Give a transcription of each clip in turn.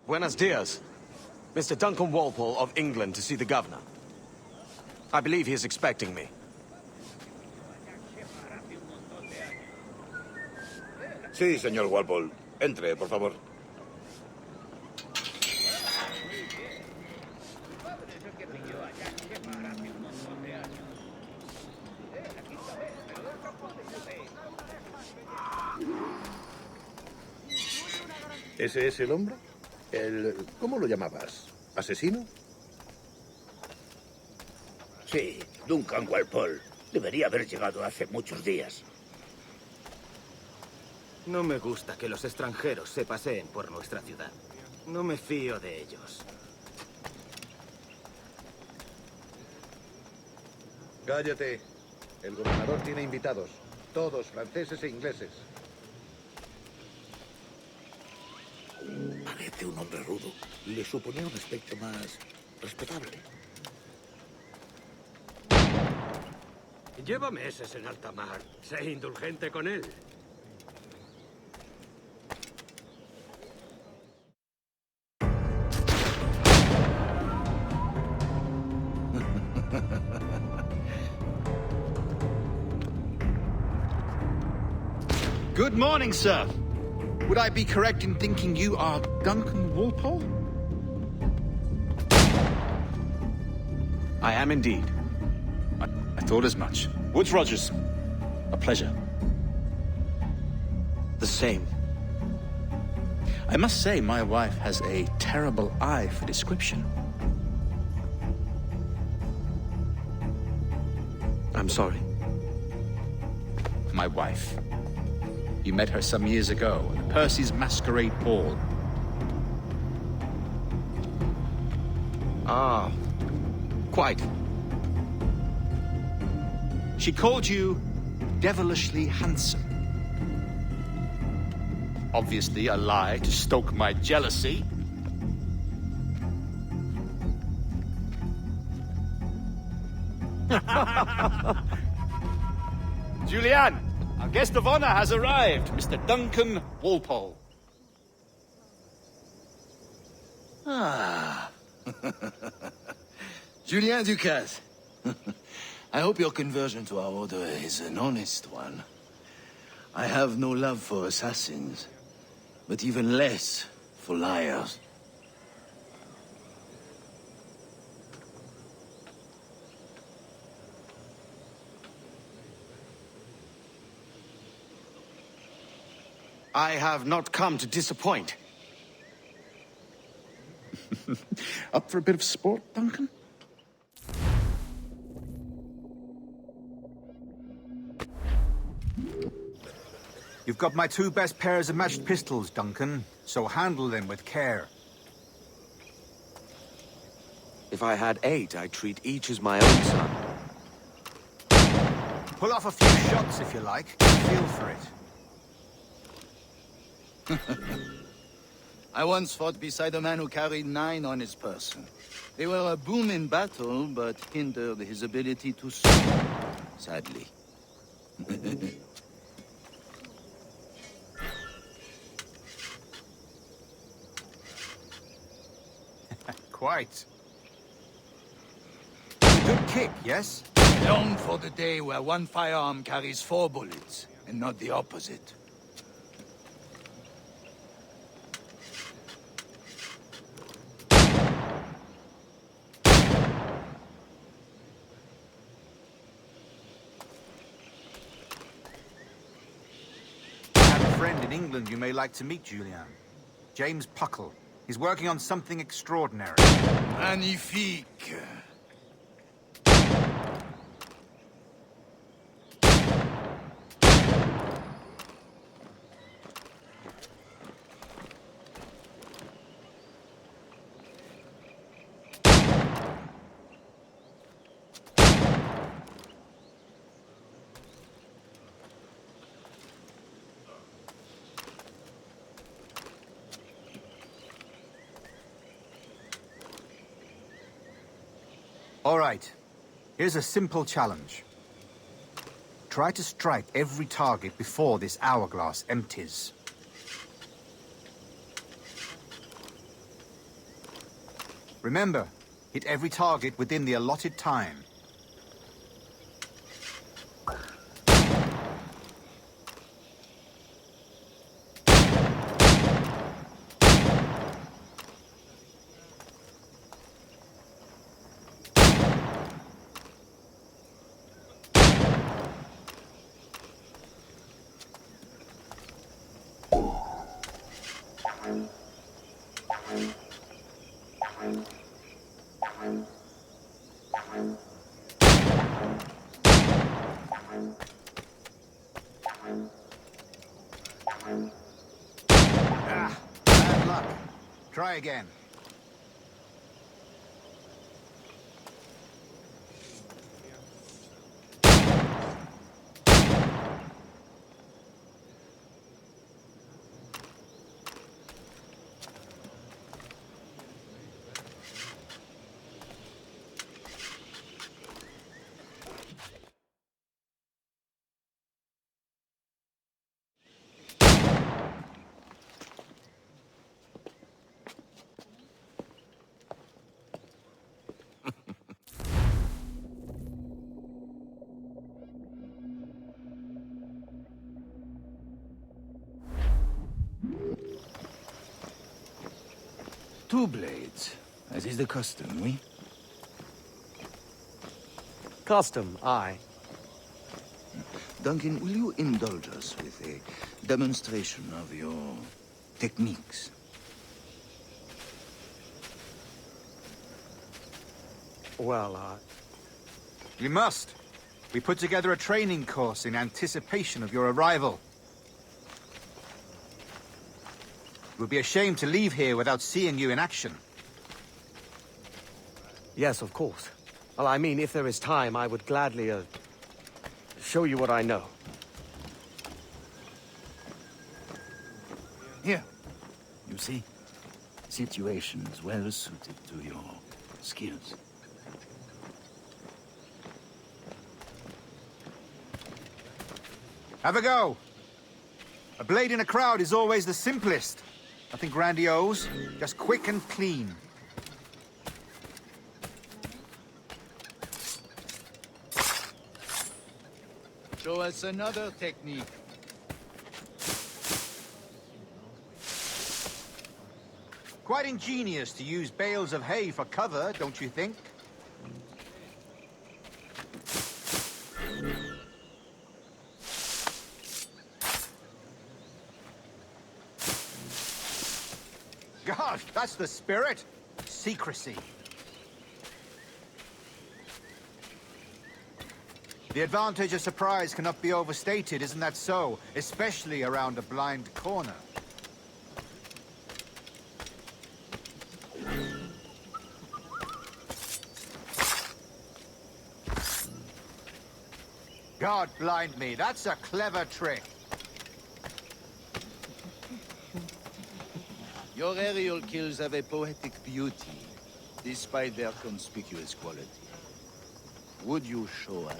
Buenos dias. Mr. Duncan Whalpole of England to see the governor. I believe he is expecting me. Sí, señor Whalpole. Entre, por favor. ¿Ese es el hombre? ¿Cómo lo llamabas? ¿Asesino? Sí, Duncan Whalpole. Debería haber llegado hace muchos días. No me gusta que los extranjeros se paseen por nuestra ciudad. No me fío de ellos. Cállate. El gobernador tiene invitados. Todos franceses e ingleses. Parece un hombre rudo. Le suponía un aspecto más respetable. Lleva meses en alta mar. Sé indulgente con él. Good morning, sir. Would I be correct in thinking you are Duncan Whalpole? I am indeed. I thought as much. Woods Rogers. A pleasure. The same. I must say, my wife has a terrible eye for description. I'm sorry. My wife. You met her some years ago at Percy's masquerade ball. Ah, quite. She called you devilishly handsome. Obviously a lie to stoke my jealousy. Julianne, our guest of honor has arrived, Mr. Duncan Whalpole. Ah. Julien Ducasse. I hope your conversion to our order is an honest one. I have no love for assassins, but even less for liars. I have not come to disappoint. Up for a bit of sport, Duncan? You've got my two best pairs of matched pistols, Duncan, so handle them with care. If I had 8, I'd treat each as my own son. Pull off a few shots if you like. Feel for it. I once fought beside a man who carried 9 on his person. They were a boon in battle, but hindered his ability to swim, sadly. Quite. It's a good kick, yes? Long for the day where one firearm carries 4 bullets, and not the opposite. I have a friend in England you may like to meet, Julian. James Puckle. He's working on something extraordinary. Magnifique. All right. Here's a simple challenge. Try to strike every target before this hourglass empties. Remember, hit every target within the allotted time. Ah, bad luck. Try again. Two blades, as is the custom, oui? Custom, aye. Duncan, will you indulge us with a demonstration of your techniques? Well, You must. We put together a training course in anticipation of your arrival. It would be a shame to leave here without seeing you in action. yes, of course. Well, I mean, if there is time, I would gladly, show you what I know. Here, you see? Situations well suited to your skills. Have a go. A blade in a crowd is always the simplest. Nothing grandiose, just quick and clean. Show us another technique. Quite ingenious to use bales of hay for cover, don't you think? Gosh, that's the spirit. Secrecy. The advantage of surprise cannot be overstated, isn't that so? Especially around a blind corner. God blind me, that's a clever trick. Your aerial kills have a poetic beauty, despite their conspicuous quality. Would you show us?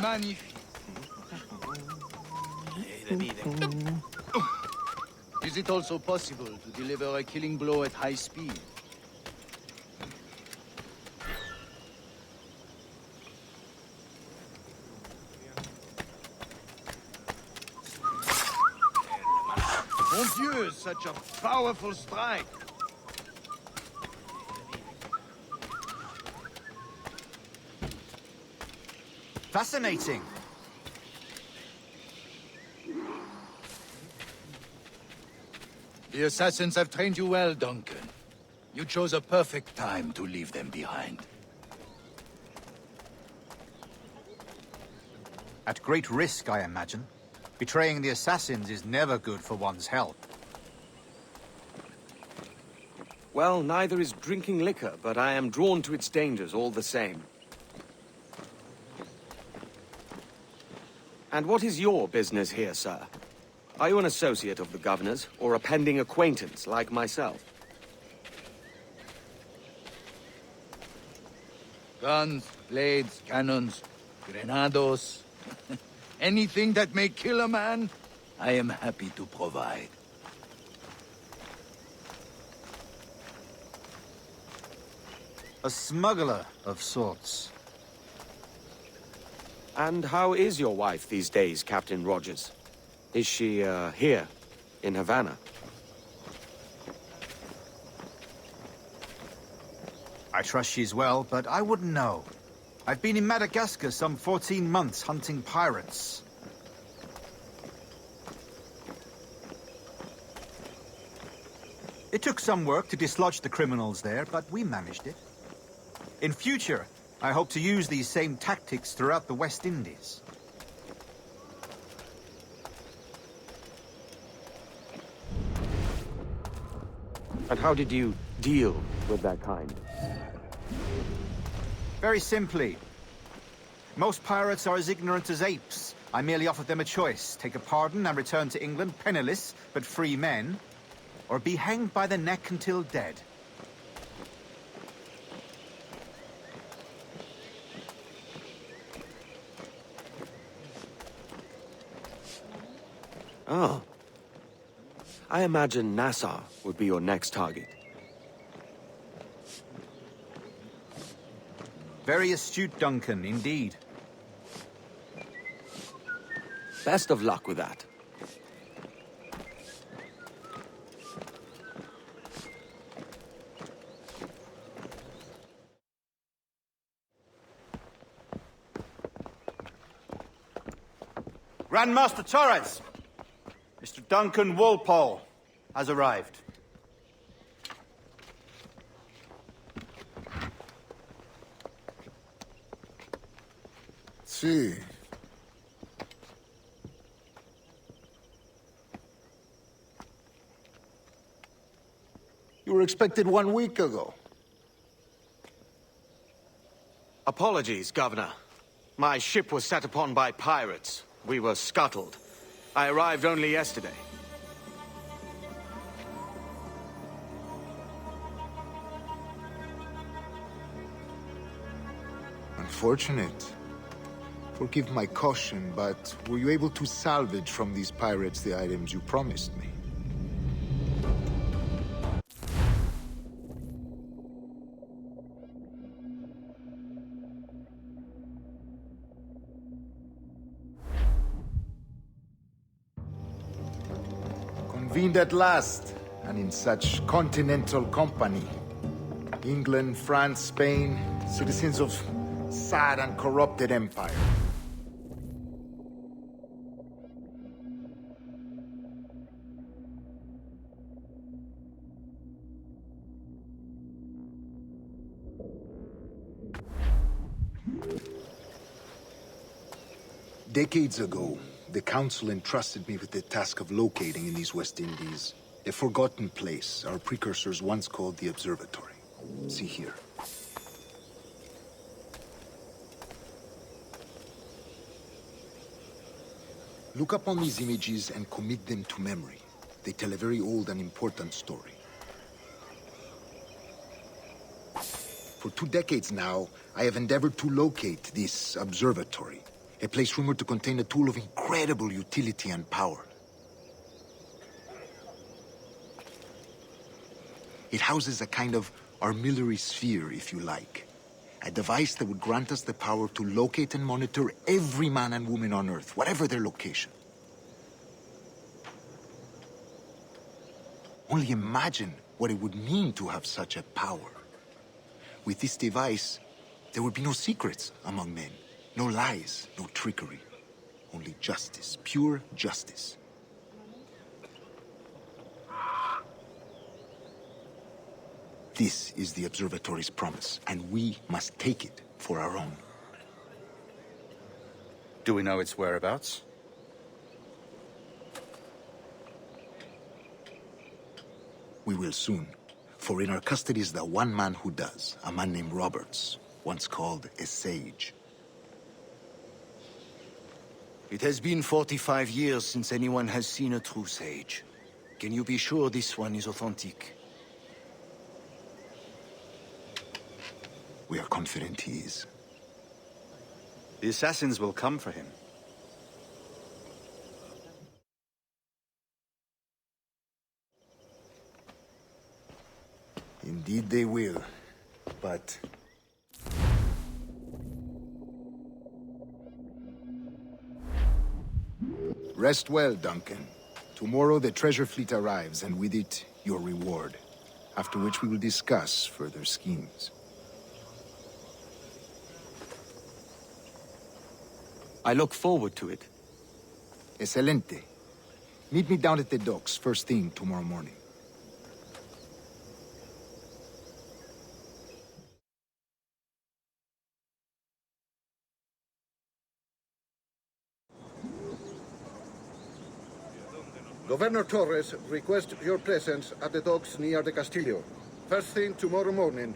Magnifique. Is it also possible to deliver a killing blow at high speed? Mon Dieu, such a powerful strike! Fascinating. The assassins have trained you well, Duncan. You chose a perfect time to leave them behind. At great risk, I imagine. Betraying the assassins is never good for one's health. Well, neither is drinking liquor, but I am drawn to its dangers all the same. And what is your business here, sir? Are you an associate of the governor's, or a pending acquaintance like myself? Guns, blades, cannons, grenados. Anything that may kill a man, I am happy to provide. A smuggler of sorts. And how is your wife these days, Captain Rogers? Is she, here, in Havana? I trust she's well, but I wouldn't know. I've been in Madagascar some 14 months hunting pirates. It took some work to dislodge the criminals there, but we managed it. In future, I hope to use these same tactics throughout the West Indies. And how did you deal with that kind? Very simply. Most pirates are as ignorant as apes. I merely offered them a choice. Take a pardon and return to England penniless, but free men, or be hanged by the neck until dead. Oh. I imagine Nassau would be your next target. Very astute, Duncan, indeed. Best of luck with that. Grandmaster Torres! Mr. Duncan Whalpole has arrived. See. You were expected 1 week ago. Apologies, Governor. My ship was set upon by pirates. We were scuttled. I arrived only yesterday. Unfortunate. Forgive my caution, but were you able to salvage from these pirates the items you promised me? Convened at last, and in such continental company. England, France, Spain, citizens of sad and corrupted empire. Decades ago, the Council entrusted me with the task of locating in these West Indies a forgotten place our precursors once called the Observatory. See here. Look upon these images and commit them to memory. They tell a very old and important story. For 2 decades now, I have endeavored to locate this observatory, a place rumored to contain a tool of incredible utility and power. It houses a kind of armillary sphere, if you like. A device that would grant us the power to locate and monitor every man and woman on Earth, whatever their location. Only imagine what it would mean to have such a power. With this device, there would be no secrets among men. No lies, no trickery. Only justice, pure justice. This is the Observatory's promise, and we must take it for our own. Do we know its whereabouts? We will soon. For in our custody is the one man who does, a man named Roberts, once called a sage. It has been 45 years since anyone has seen a true sage. Can you be sure this one is authentic? We are confident he is. The assassins will come for him. Indeed they will, but... Rest well, Duncan. Tomorrow the treasure fleet arrives, and with it, your reward. After which we will discuss further schemes. I look forward to it. Excelente. Meet me down at the docks first thing tomorrow morning. Governor Torres requests your presence at the docks near the Castillo. First thing tomorrow morning.